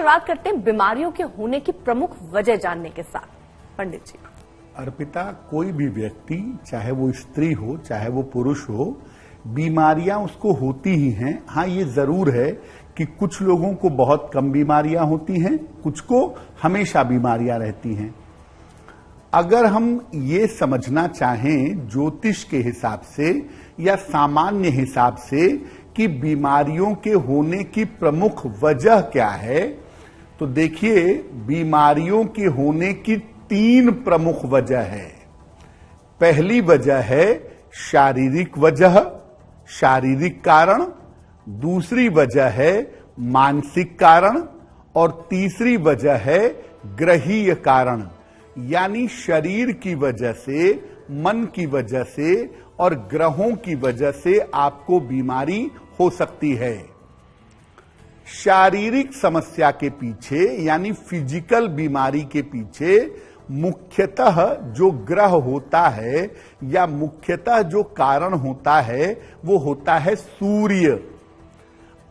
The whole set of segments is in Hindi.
शुरुआत करते हैं बीमारियों के होने की प्रमुख वजह जानने के साथ। पंडित जी। अर्पिता, कोई भी व्यक्ति, चाहे वो स्त्री हो चाहे वो पुरुष हो, बीमारियां उसको होती ही हैं। हाँ, ये जरूर है कि कुछ लोगों को बहुत कम बीमारियां होती हैं, कुछ को हमेशा बीमारियां रहती हैं। अगर हम ये समझना चाहें ज्योतिष के हिसाब से या सामान्य हिसाब से कि बीमारियों के होने की प्रमुख वजह क्या है, तो देखिए, बीमारियों के होने की 3 प्रमुख वजह है। पहली वजह है शारीरिक वजह, शारीरिक कारण। दूसरी वजह है मानसिक कारण और तीसरी वजह है ग्रहीय कारण, यानी शरीर की वजह से, मन की वजह से और ग्रहों की वजह से आपको बीमारी हो सकती है। शारीरिक समस्या के पीछे यानी फिजिकल बीमारी के पीछे मुख्यतः जो ग्रह होता है या मुख्यतः जो कारण होता है वो होता है सूर्य।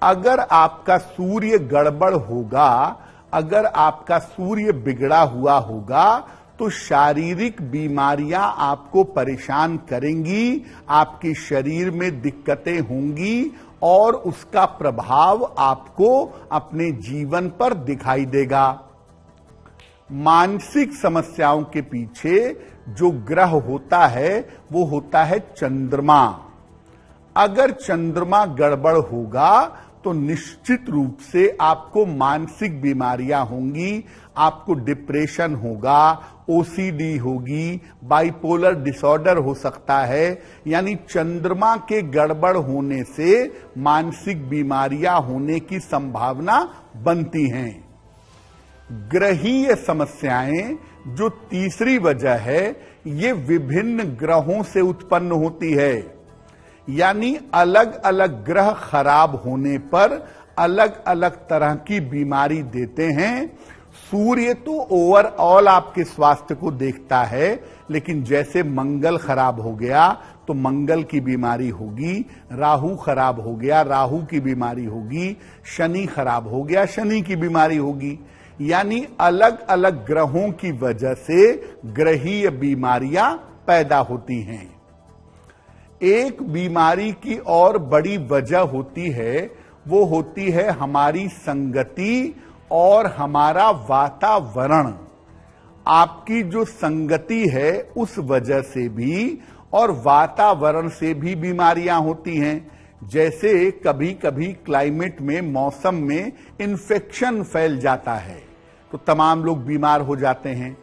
अगर आपका सूर्य गड़बड़ होगा, अगर आपका सूर्य बिगड़ा हुआ होगा तो शारीरिक बीमारियां आपको परेशान करेंगी, आपके शरीर में दिक्कतें होंगी और उसका प्रभाव आपको अपने जीवन पर दिखाई देगा। मानसिक समस्याओं के पीछे जो ग्रह होता है वो होता है चंद्रमा। अगर चंद्रमा गड़बड़ होगा तो निश्चित रूप से आपको मानसिक बीमारियां होंगी, आपको डिप्रेशन होगा, ओसीडी होगी, बाइपोलर डिसऑर्डर हो सकता है। यानी चंद्रमा के गड़बड़ होने से मानसिक बीमारियां होने की संभावना बनती हैं। ग्रहीय समस्याएं जो तीसरी वजह है, ये विभिन्न ग्रहों से उत्पन्न होती है। यानी अलग अलग ग्रह खराब होने पर अलग अलग तरह की बीमारी देते हैं। सूर्य तो ओवरऑल आपके स्वास्थ्य को देखता है, लेकिन जैसे मंगल खराब हो गया तो मंगल की बीमारी होगी, राहु खराब हो गया राहु की बीमारी होगी, शनि खराब हो गया शनि की बीमारी होगी। यानी अलग अलग ग्रहों की वजह से ग्रहीय बीमारियां पैदा होती हैं। एक बीमारी की और बड़ी वजह होती है, वो होती है हमारी संगति और हमारा वातावरण। आपकी जो संगति है उस वजह से भी और वातावरण से भी बीमारियां होती हैं। जैसे कभी कभी क्लाइमेट में, मौसम में इन्फेक्शन फैल जाता है तो तमाम लोग बीमार हो जाते हैं।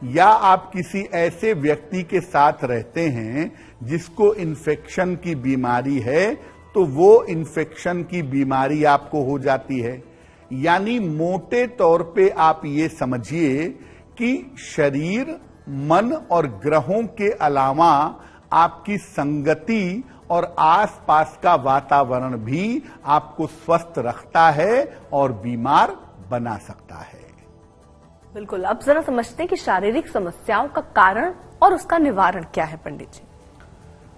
या आप किसी ऐसे व्यक्ति के साथ रहते हैं जिसको इन्फेक्शन की बीमारी है तो वो इन्फेक्शन की बीमारी आपको हो जाती है। यानी मोटे तौर पे आप ये समझिए कि शरीर, मन और ग्रहों के अलावा आपकी संगति और आसपास का वातावरण भी आपको स्वस्थ रखता है और बीमार बना सकता है। बिल्कुल। अब जरा समझते हैं कि शारीरिक समस्याओं का कारण और उसका निवारण क्या है पंडित जी।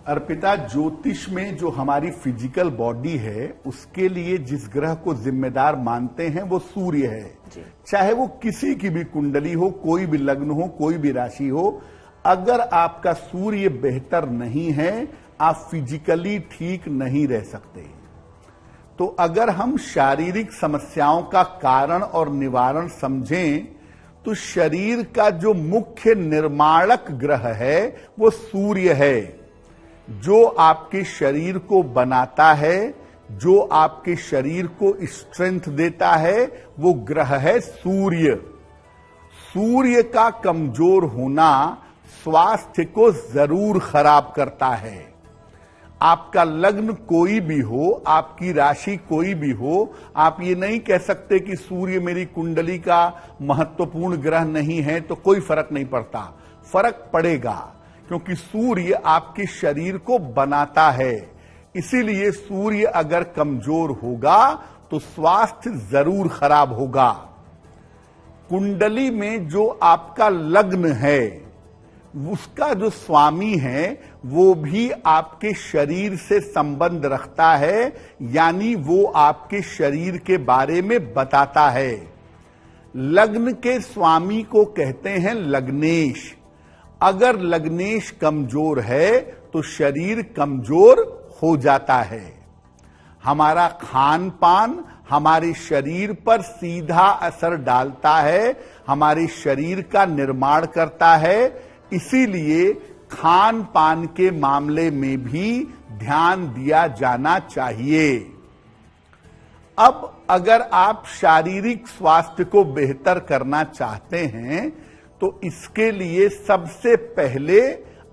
अर्पिता, ज्योतिष में जो हमारी फिजिकल बॉडी है उसके लिए जिस ग्रह को जिम्मेदार मानते हैं वो सूर्य है। चाहे वो किसी की भी कुंडली हो, कोई भी लग्न हो, कोई भी राशि हो, अगर आपका सूर्य बेहतर नहीं है आप फिजिकली ठीक नहीं रह सकते। तो अगर हम शारीरिक समस्याओं का कारण और निवारण समझें तो शरीर का जो मुख्य निर्माणक ग्रह है वो सूर्य है। जो आपके शरीर को बनाता है, जो आपके शरीर को स्ट्रेंथ देता है, वो ग्रह है सूर्य। सूर्य का कमजोर होना स्वास्थ्य को जरूर खराब करता है। आपका लग्न कोई भी हो, आपकी राशि कोई भी हो, आप ये नहीं कह सकते कि सूर्य मेरी कुंडली का महत्वपूर्ण ग्रह नहीं है तो कोई फर्क नहीं पड़ता। फर्क पड़ेगा, क्योंकि सूर्य आपके शरीर को बनाता है। इसीलिए सूर्य अगर कमजोर होगा तो स्वास्थ्य जरूर खराब होगा। कुंडली में जो आपका लग्न है उसका जो स्वामी है वो भी आपके शरीर से संबंध रखता है, यानी वो आपके शरीर के बारे में बताता है। लग्न के स्वामी को कहते हैं लग्नेश। अगर लग्नेश कमजोर है तो शरीर कमजोर हो जाता है। हमारा खान पान हमारे शरीर पर सीधा असर डालता है, हमारे शरीर का निर्माण करता है। इसीलिए खान पान के मामले में भी ध्यान दिया जाना चाहिए। अब अगर आप शारीरिक स्वास्थ्य को बेहतर करना चाहते हैं तो इसके लिए सबसे पहले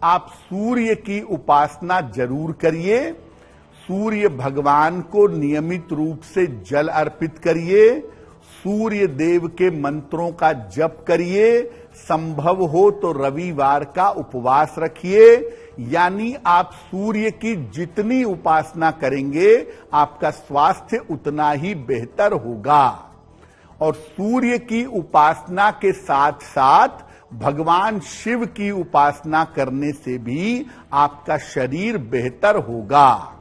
आप सूर्य की उपासना जरूर करिए। सूर्य भगवान को नियमित रूप से जल अर्पित करिए। सूर्य देव के मंत्रों का जप करिए। संभव हो तो रविवार का उपवास रखिए। यानी आप सूर्य की जितनी उपासना करेंगे आपका स्वास्थ्य उतना ही बेहतर होगा। और सूर्य की उपासना के साथ साथ भगवान शिव की उपासना करने से भी आपका शरीर बेहतर होगा।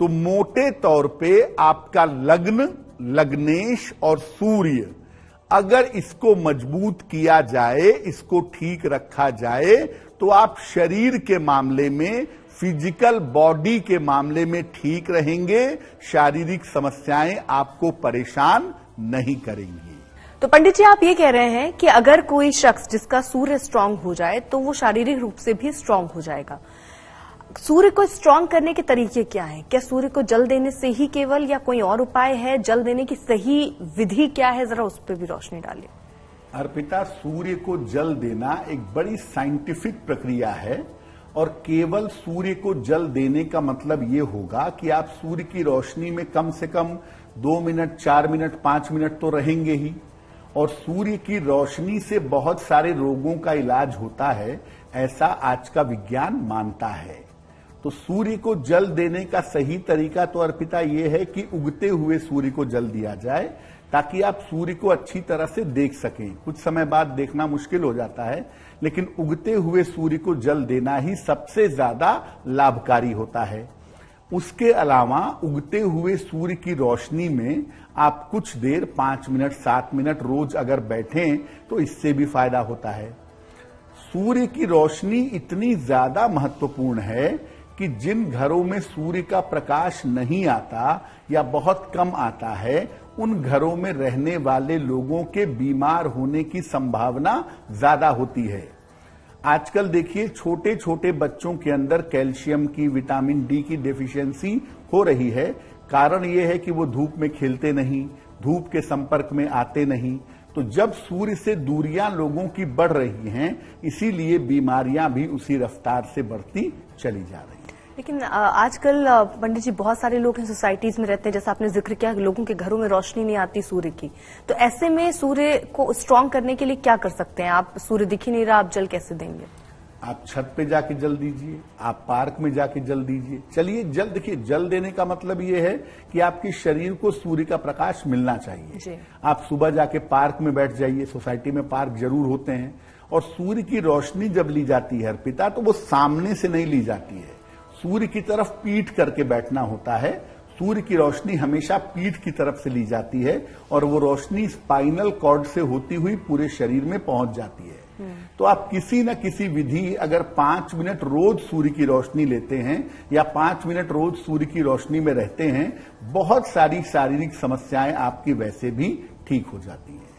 तो मोटे तौर पे आपका लग्न, लग्नेश और सूर्य अगर इसको मजबूत किया जाए, इसको ठीक रखा जाए तो आप शरीर के मामले में, फिजिकल बॉडी के मामले में ठीक रहेंगे। शारीरिक समस्याएं आपको परेशान नहीं करेंगी। तो पंडित जी आप ये कह रहे हैं कि अगर कोई शख्स जिसका सूर्य स्ट्रांग हो जाए तो वो शारीरिक रूप से भी स्ट्रांग हो जाएगा। सूर्य को स्ट्रांग करने के तरीके क्या हैं? क्या सूर्य को जल देने से ही केवल, या कोई और उपाय है? जल देने की सही विधि क्या है, जरा उस पर भी रोशनी डालिए। अर्पिता, सूर्य को जल देना एक बड़ी साइंटिफिक प्रक्रिया है और केवल सूर्य को जल देने का मतलब ये होगा कि आप सूर्य की रोशनी में कम से कम 2 मिनट, 4 मिनट, 5 मिनट तो रहेंगे ही। और सूर्य की रोशनी से बहुत सारे रोगों का इलाज होता है, ऐसा आज का विज्ञान मानता है। तो सूर्य को जल देने का सही तरीका तो अर्पिता ये है कि उगते हुए सूर्य को जल दिया जाए, ताकि आप सूर्य को अच्छी तरह से देख सकें। कुछ समय बाद देखना मुश्किल हो जाता है, लेकिन उगते हुए सूर्य को जल देना ही सबसे ज्यादा लाभकारी होता है। उसके अलावा उगते हुए सूर्य की रोशनी में आप कुछ देर 5 मिनट, 7 मिनट रोज अगर बैठें तो इससे भी फायदा होता है। सूर्य की रोशनी इतनी ज्यादा महत्वपूर्ण है कि जिन घरों में सूर्य का प्रकाश नहीं आता या बहुत कम आता है, उन घरों में रहने वाले लोगों के बीमार होने की संभावना ज्यादा होती है। आजकल देखिए छोटे छोटे बच्चों के अंदर कैल्शियम की, विटामिन डी की डेफिशिएंसी हो रही है। कारण यह है कि वो धूप में खेलते नहीं, धूप के संपर्क में आते नहीं। तो जब सूर्य से दूरियां लोगों की बढ़ रही हैं, इसीलिए बीमारियां भी उसी रफ्तार से बढ़ती चली जा रही हैं। लेकिन आजकल पंडित जी बहुत सारे लोग हैं सोसाइटीज में रहते हैं, जैसा आपने जिक्र किया, लोगों के घरों में रोशनी नहीं आती सूर्य की। तो ऐसे में सूर्य को स्ट्रांग करने के लिए क्या कर सकते हैं? आप सूर्य दिख ही नहीं रहा, आप जल कैसे देंगे? आप छत पे जाके जल दीजिए, आप पार्क में जाके जल दीजिए। चलिए जल, देखिए जल देने का मतलब ये है कि आपके शरीर को सूर्य का प्रकाश मिलना चाहिए। आप सुबह जाके पार्क में बैठ जाइए, सोसाइटी में पार्क जरूर होते हैं। और सूर्य की रोशनी जब ली जाती है अर्पिता, तो वो सामने से नहीं ली जाती है, सूर्य की तरफ पीठ करके बैठना होता है। सूर्य की रोशनी हमेशा पीठ की तरफ से ली जाती है और वो रोशनी स्पाइनल कॉर्ड से होती हुई पूरे शरीर में पहुंच जाती है। तो आप किसी न किसी विधि, अगर 5 मिनट रोज सूर्य की रोशनी लेते हैं या 5 मिनट रोज सूर्य की रोशनी में रहते हैं, बहुत सारी शारीरिक समस्याएं आपकी वैसे भी ठीक हो जाती हैं।